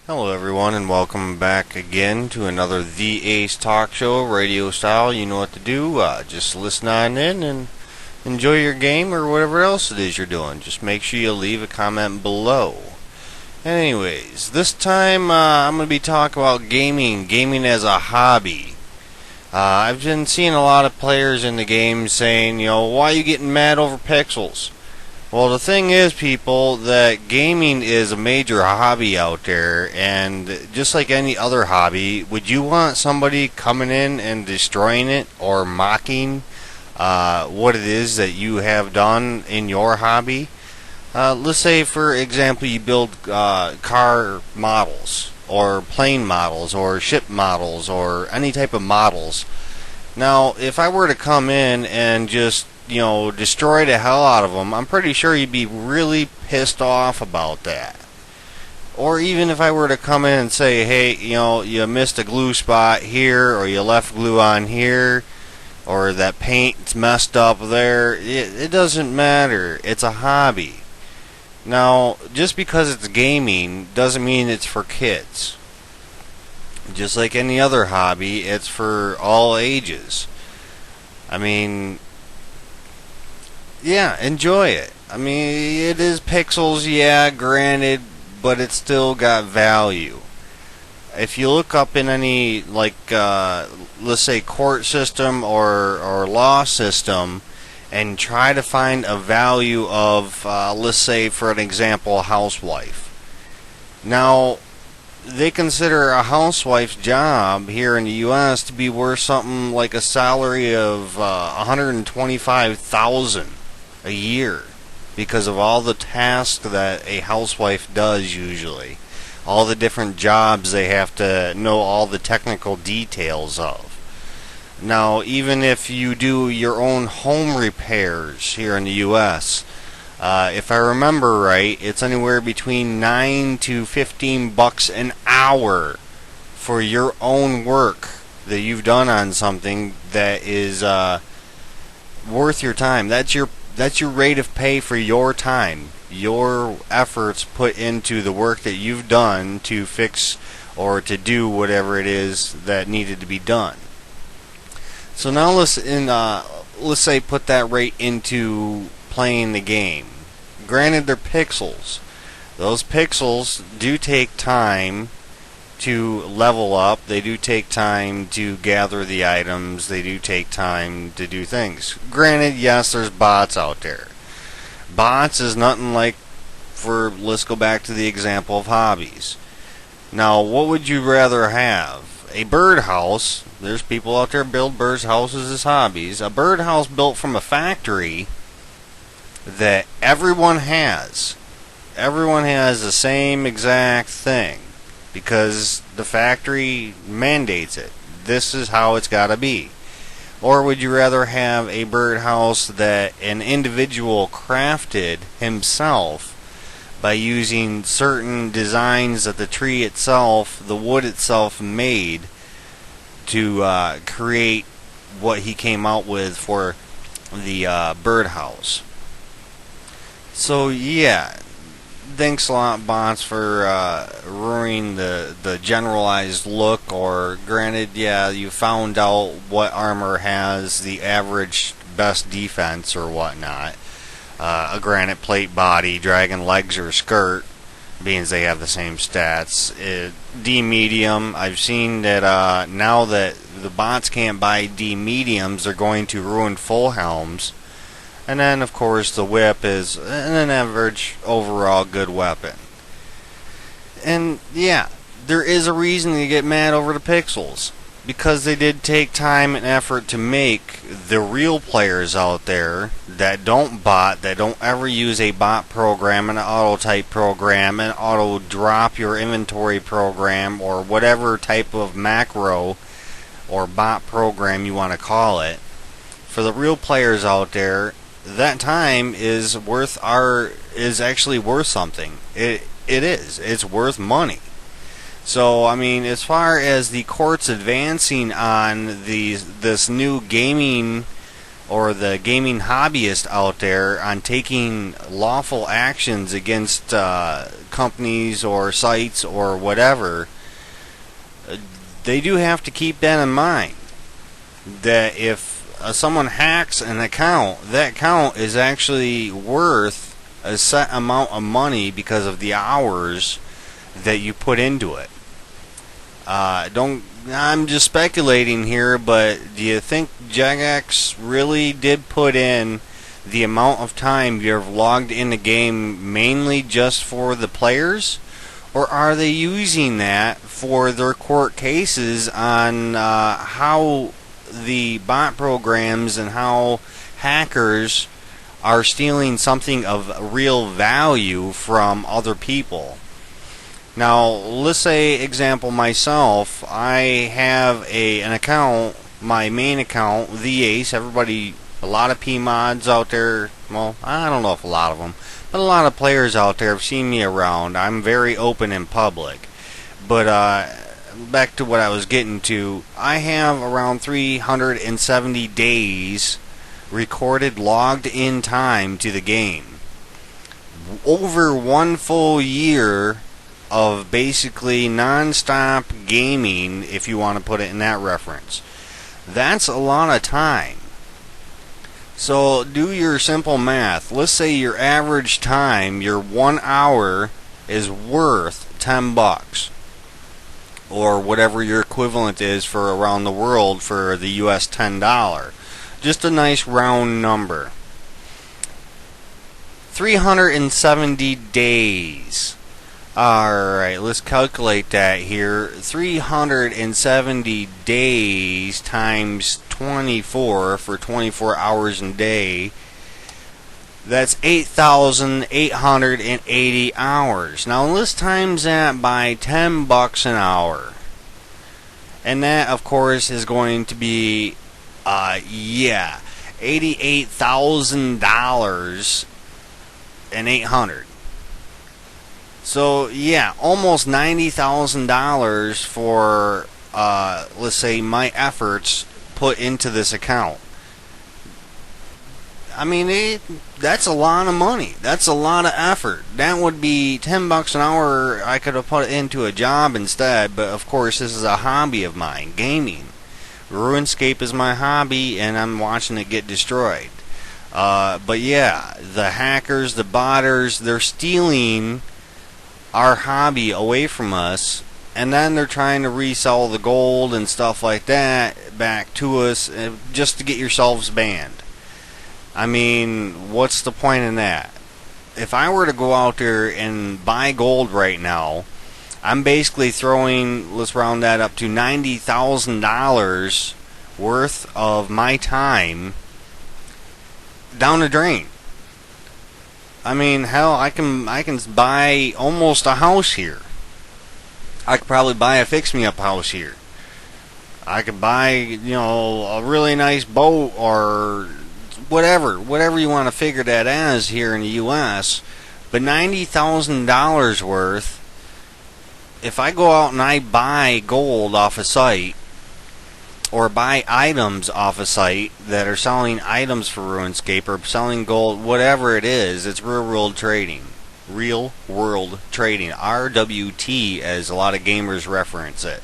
Hello everyone and welcome back again to another The Ace Talk Show, radio style. You know what to do, just listen on in and enjoy your game or whatever else it is you're doing. Just make sure you leave a comment below. Anyways, this time I'm going to be talking about gaming as a hobby. I've been seeing a lot of players in the game saying, why are you getting mad over pixels? Well, the thing is, people, that gaming is a major hobby out there, and just like any other hobby, would you want somebody coming in and destroying it or mocking what it is that you have done in your hobby? Let's say, for example, you build car models, or plane models, or ship models, or any type of models. Now, if I were to come in and just destroy the hell out of them, I'm pretty sure you'd be really pissed off about that. Or even if I were to come in and say, hey, you missed a glue spot here, or you left glue on here, or that paint's messed up there, it doesn't matter. It's a hobby. Now, just because it's gaming doesn't mean it's for kids. Just like any other hobby, it's for all ages. I mean, yeah, enjoy it. I mean, it is pixels, yeah, granted, but it's still got value. If you look up in any, let's say, court system or law system, and try to find a value of, let's say, for an example, a housewife. Now, they consider a housewife's job here in the U.S. to be worth something like a salary of $125,000 a year because of all the tasks that a housewife does usually, all the different jobs they have to know all the technical details of. Now, even if you do your own home repairs here in the U.S., if I remember right, it's anywhere between $9 to $15 an hour for your own work that you've done on something that is worth your time. That's your rate of pay for your time, your efforts put into the work that you've done to fix or to do whatever it is that needed to be done. So now let's say put that rate into playing the game. Granted, they're pixels. Those pixels do take time to level up. They do take time to gather the items. They do take time to do things. Granted, yes, there's bots out there. Bots is nothing like let's go back to the example of hobbies. Now, what would you rather have? A birdhouse. There's people out there build bird houses as hobbies. A birdhouse built from a factory that everyone has. Everyone has the same exact thing because the factory mandates it. This is how it's got to be. Or would you rather have a birdhouse that an individual crafted himself by using certain designs that the tree itself, the wood itself made to create what he came out with for the birdhouse? So yeah, thanks a lot, bots, for ruining the generalized look. Or granted, yeah, you found out what armor has the average best defense or whatnot. A granite plate body, dragon legs, or skirt, being they have the same stats. D medium. I've seen that now that the bots can't buy D mediums, they're going to ruin full helms. And then, of course, the whip is an average overall good weapon. And yeah, there is a reason to get mad over the pixels. Because they did take time and effort to make the real players out there that don't bot, that don't ever use a bot program, an auto type program, an auto drop your inventory program, or whatever type of macro or bot program you want to call it. For the real players out there, that time is actually worth something. It is. It's worth money. So, I mean, as far as the courts advancing on this new gaming or the gaming hobbyist out there on taking lawful actions against companies or sites or whatever, they do have to keep that in mind. That if someone hacks an account, that account is actually worth a set amount of money because of the hours that you put into it. I'm just speculating here, but do you think Jagex really did put in the amount of time you've logged in the game mainly just for the players? Or are they using that for their court cases on how the bot programs and how hackers are stealing something of real value from other people? Now, let's say, example, myself, I have an account, my main account, The Ace. Everybody, a lot of P-mods out there, well, I don't know if a lot of them, but a lot of players out there have seen me around. I'm very open in public. But back to what I was getting to, I have around 370 days recorded logged in time to the game. Over 1 full year of basically non-stop gaming, if you want to put it in that reference. That's a lot of time. So do your simple math. Let's say your average time, your 1 hour, is worth $10, or whatever your equivalent is for around the world for the US $10. Just a nice round number. 370 days. Alright, let's calculate that here. 370 days times 24 for 24 hours a day. That's 8,880 hours. Now let's times that by $10 an hour. And that, of course, is going to be, $88,000 and 800. So, yeah, almost $90,000 for, let's say, my efforts put into this account. I mean, that's a lot of money. That's a lot of effort. That would be $10 an hour. I could have put it into a job instead, but of course, this is a hobby of mine, gaming. RuneScape is my hobby, and I'm watching it get destroyed. But yeah, the hackers, the botters, they're stealing our hobby away from us, and then they're trying to resell the gold and stuff like that back to us just to get yourselves banned. I mean, what's the point in that? If I were to go out there and buy gold right now, I'm basically throwing, let's round that up to $90,000 worth of my time down the drain. I mean, hell, I can buy almost a house here. I could probably buy a fix-me-up house here. I could buy, a really nice boat or whatever you want to figure that as here in the U.S. But $90,000 worth, if I go out and I buy gold off a site, or buy items off a site that are selling items for RuneScape, or selling gold, whatever it is, it's real world trading. Real world trading. RWT, as a lot of gamers reference it.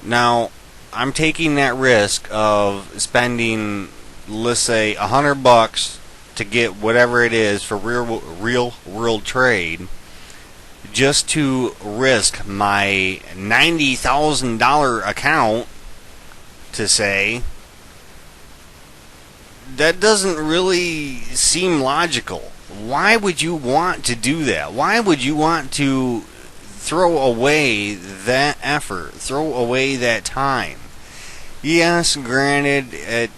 Now, I'm taking that risk of spending, let's say, $100 to get whatever it is for real world trade, just to risk my $90,000 account, to say, that doesn't really seem logical. Why would you want to do that? Why would you want to throw away that effort, throw away that time? Yes, granted, it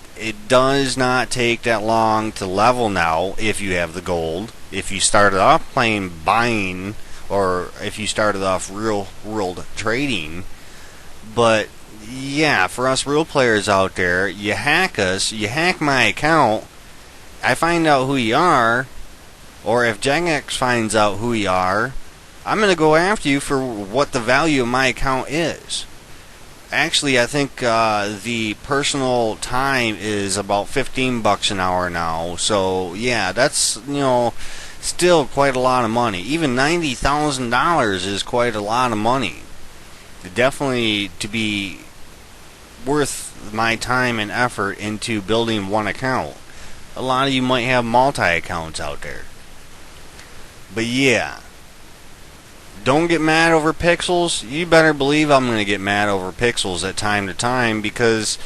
does not take that long to level now if you have the gold. If you started off buying, or if you started off real world trading. But yeah, for us real players out there, you hack us, you hack my account, I find out who you are, or if Jagex finds out who you are, I'm going to go after you for what the value of my account is. Actually, I think the personal time is about $15 an hour now. So yeah, that's still quite a lot of money. Even $90,000 is quite a lot of money. Definitely to be worth my time and effort into building one account. A lot of you might have multi-accounts out there. But yeah, don't get mad over pixels. You better believe I'm going to get mad over pixels at time to time because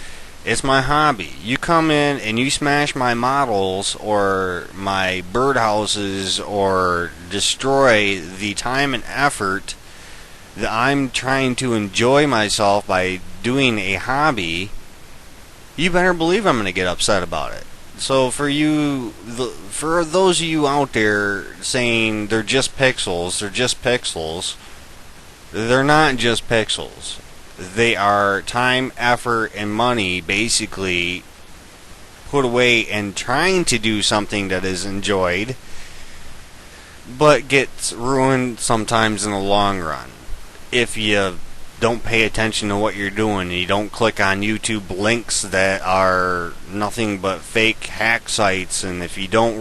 it's my hobby. You come in and you smash my models or my birdhouses or destroy the time and effort that I'm trying to enjoy myself by doing a hobby, you better believe I'm going to get upset about it. So for those of you out there saying they're just pixels, they're not just pixels. They are time, effort, and money basically put away in trying to do something that is enjoyed, but gets ruined sometimes in the long run. If you don't pay attention to what you're doing and you don't click on YouTube links that are nothing but fake hack sites, and if you don't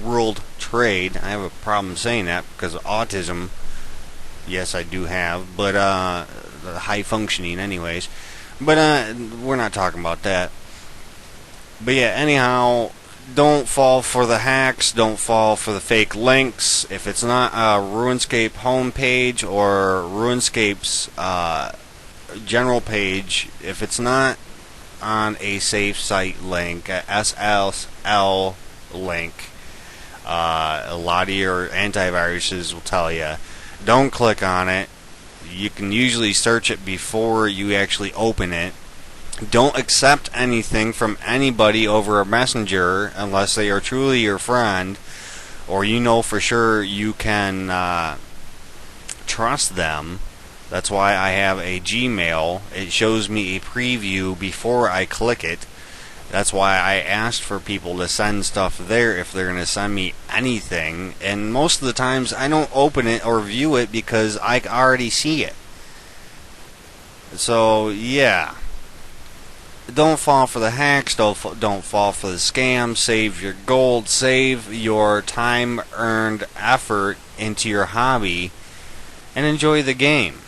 world trade, I have a problem saying that because of autism. Yes, I do have, but high functioning anyways. But we're not talking about that. But yeah, anyhow, don't fall for the hacks, don't fall for the fake links. If it's not a RuneScape homepage or RuneScape's general page, if it's not on a safe site link, a SSL link, a lot of your antiviruses will tell you, don't click on it. You can usually search it before you actually open it. Don't accept anything from anybody over a messenger unless they are truly your friend, or you know for sure you can trust them. That's why I have a Gmail. It shows me a preview before I click it. That's why I asked for people to send stuff there if they're going to send me anything. And most of the times I don't open it or view it because I already see it. So yeah. Don't fall for the hacks, don't fall for the scams. Save your gold, save your time-earned effort into your hobby, and enjoy the game.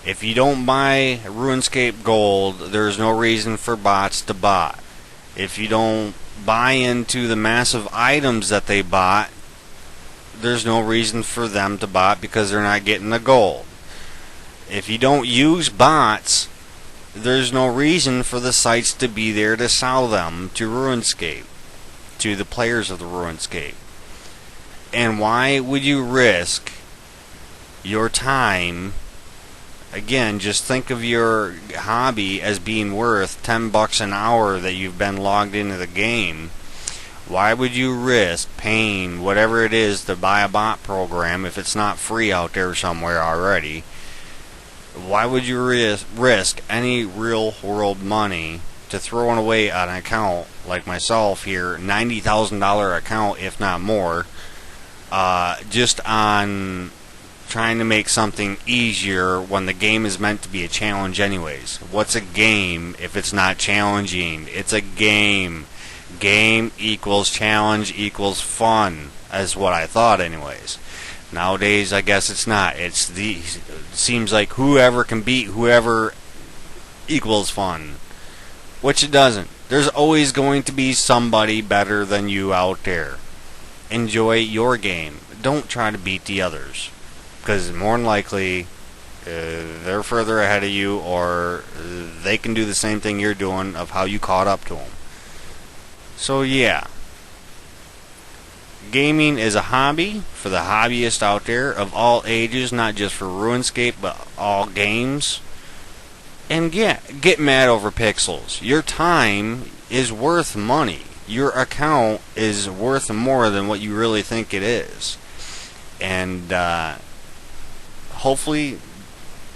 If you don't buy RuneScape Gold, there's no reason for bots to bot. If you don't buy into the massive items that they bought, there's no reason for them to bot because they're not getting the gold. If you don't use bots, there's no reason for the sites to be there to sell them to RuneScape, to the players of the RuneScape. And why would you risk your time? Again, just think of your hobby as being worth $10 an hour that you've been logged into the game. Why would you risk paying whatever it is to buy a bot program if it's not free out there somewhere already? Why would you risk any real world money to throw away on an account like myself here, $90,000 account if not more, just on trying to make something easier when the game is meant to be a challenge anyways? What's a game if it's not challenging? It's a game. Game equals challenge equals fun, is what I thought anyways. Nowadays, I guess it's not. It seems like whoever can beat whoever equals fun, which it doesn't. There's always going to be somebody better than you out there. Enjoy your game. Don't try to beat the others, because more than likely they're further ahead of you, or they can do the same thing you're doing of how you caught up to them. So yeah. Gaming is a hobby for the hobbyists out there of all ages, not just for RuneScape, but all games. And get mad over pixels. Your time is worth money. Your account is worth more than what you really think it is. And hopefully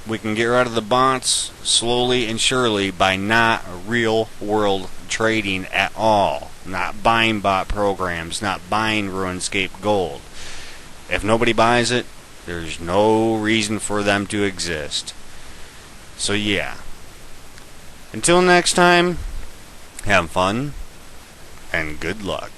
we can get rid of the bots slowly and surely by not real world trading at all. Not buying bot programs, not buying RuneScape Gold. If nobody buys it, there's no reason for them to exist. So yeah. Until next time, have fun and good luck.